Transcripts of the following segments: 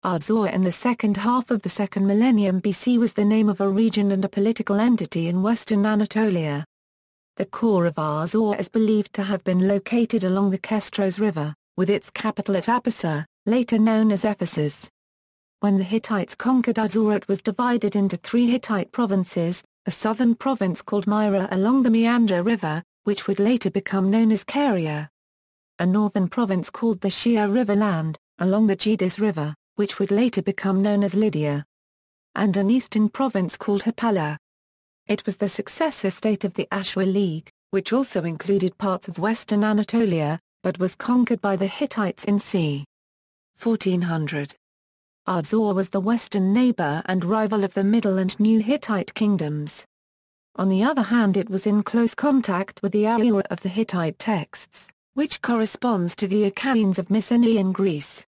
Arzawa in the second half of the second millennium BC was the name of a region and a political entity in Western Anatolia. The core of Arzawa is believed to have been located along the Kestros River, with its capital at Apasa, later known as Ephesus. When the Hittites conquered Arzawa, it was divided into three Hittite provinces, a southern province called Mira along the Maeander River, which would later become known as Caria. A northern province called the Seha River Land, along the Gediz River, which would later become known as Lydia. And an eastern province called Hapalla. It was the successor state of the Assuwa League, which also included parts of Western Anatolia, but was conquered by the Hittites in c. 1400. Arzawa was the western neighbour and rival of the Middle and New Hittite kingdoms. On the other hand, it was in close contact with the Ahhiyawa of the Hittite texts, which corresponds to the Achaeans of Mycenaean Greece.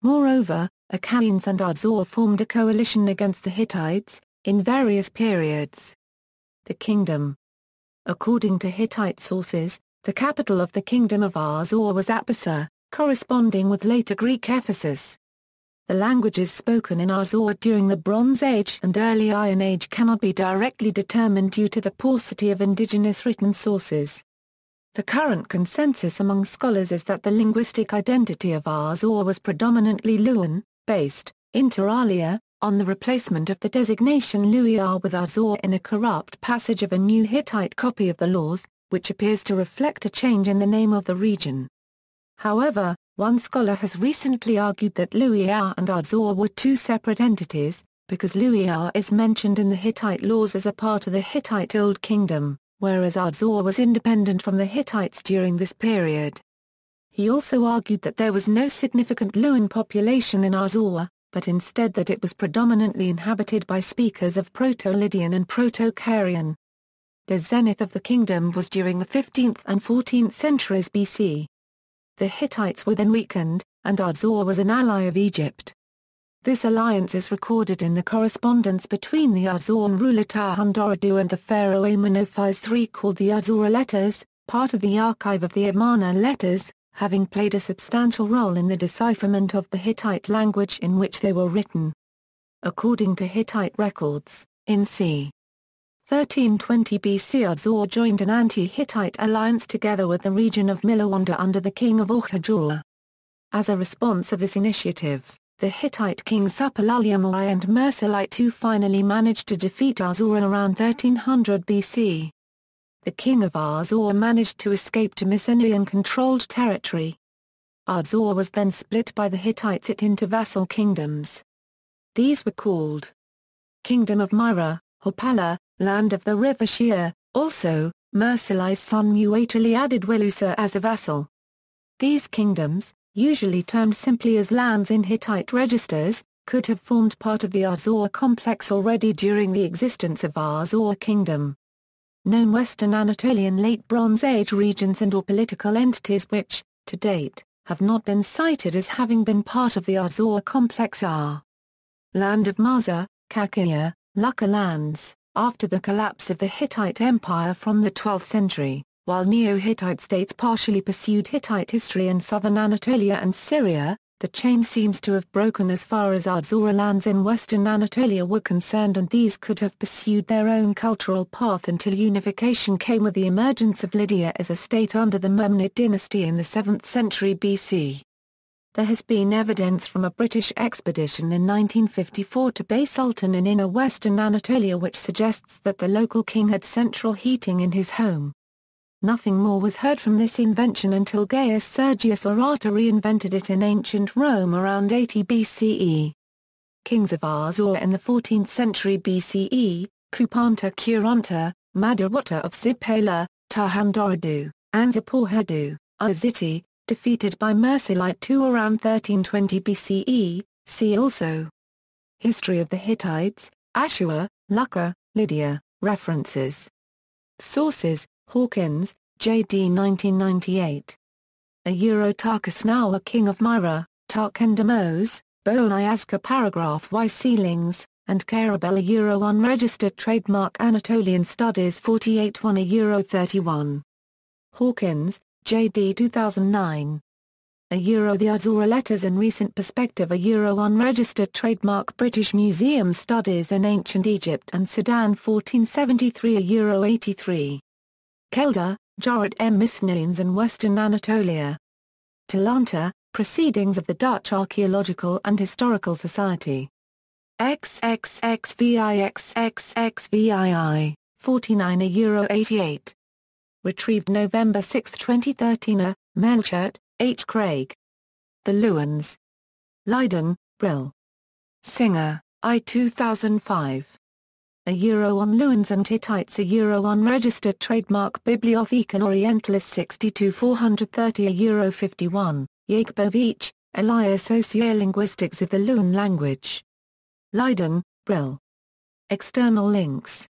Moreover, Achaeans and Arzawa formed a coalition against the Hittites, in various periods. The kingdom. According to Hittite sources, the capital of the kingdom of Arzawa was Apasa, corresponding with later Greek Ephesus. The languages spoken in Arzawa during the Bronze Age and Early Iron Age cannot be directly determined due to the paucity of indigenous written sources. The current consensus among scholars is that the linguistic identity of Arzawa was predominantly Luwian, based, inter alia, on the replacement of the designation Luia with Arzawa in a corrupt passage of a new Hittite copy of the laws, which appears to reflect a change in the name of the region. However, one scholar has recently argued that Luia and Arzawa were two separate entities, because Luia is mentioned in the Hittite laws as a part of the Hittite Old Kingdom, whereas Arzawa was independent from the Hittites during this period. He also argued that there was no significant Luwian population in Arzawa, but instead that it was predominantly inhabited by speakers of Proto-Lydian and Proto-Carian. The zenith of the kingdom was during the 15th and 14th centuries BC. The Hittites were then weakened, and Arzawa was an ally of Egypt. This alliance is recorded in the correspondence between the Arzawan ruler Tahundoradu and the pharaoh Amenophis III called the Arzawa Letters, part of the archive of the Amana Letters, having played a substantial role in the decipherment of the Hittite language in which they were written. According to Hittite records, in c. 1320 BC Arzawa joined an anti-Hittite alliance together with the region of Milawanda under the king of Ahhiyawa. As a response of this initiative, the Hittite kings Hapalla and Mersalite II finally managed to defeat Arzawa around 1300 BC. The king of Arzawa managed to escape to Mycenaean-controlled territory. Arzawa was then split by the Hittites into vassal kingdoms. These were called Kingdom of Mira, Hapalla, Land of the River Shia, also, Mersalai's son Muatali added Wilusa as a vassal. These kingdoms, usually termed simply as lands in Hittite registers, could have formed part of the Arzawa complex already during the existence of Arzawa Kingdom. Known Western Anatolian Late Bronze Age regions and/or political entities which, to date, have not been cited as having been part of the Arzawa complex are Land of Marza, Caria, Lucca lands, after the collapse of the Hittite Empire from the 12th century, while Neo-Hittite states partially pursued Hittite history in southern Anatolia and Syria, the chain seems to have broken as far as Arzawa lands in western Anatolia were concerned, and these could have pursued their own cultural path until unification came with the emergence of Lydia as a state under the Memnid dynasty in the 7th century BC. There has been evidence from a British expedition in 1954 to Bay Sultan in inner western Anatolia which suggests that the local king had central heating in his home. Nothing more was heard from this invention until Gaius Sergius Orata reinvented it in ancient Rome around 80 BCE. Kings of Arzawa in the 14th century BCE, Kupanta Kuranta, Madawata of Sipala, Tahundoradu, Anzapurhadu, Aziti, defeated by Mersalite II around 1320 BCE, see also. History of the Hittites, Assuwa, Lucca, Lydia, references. Sources, Hawkins, J.D. 1998. Tarkasnawa king of Mira, Tarkendamos, Boiazka paragraph Y ceilings, and Carabella unregistered trademark Anatolian Studies 48-1 31. Hawkins, J.D. 2009. The Arzawa letters in recent perspective. Unregistered trademark. British Museum Studies in Ancient Egypt and Sudan 1473. €83. Kelda, Jorat M. Mycenaeans in Western Anatolia. Talanta, Proceedings of the Dutch Archaeological and Historical Society. XXXVIXXXVII, 49. €88. Retrieved November 6, 2013. Melchert, H. Craig. The Lewans. Leiden, Brill. Singer, I. 2005. On Lewans and Hittites. Unregistered trademark. Bibliotheca Orientalis 62 430. €51. Jakubowicz, Elia. Sociolinguistics of the Lewan language. Leiden, Brill. External links.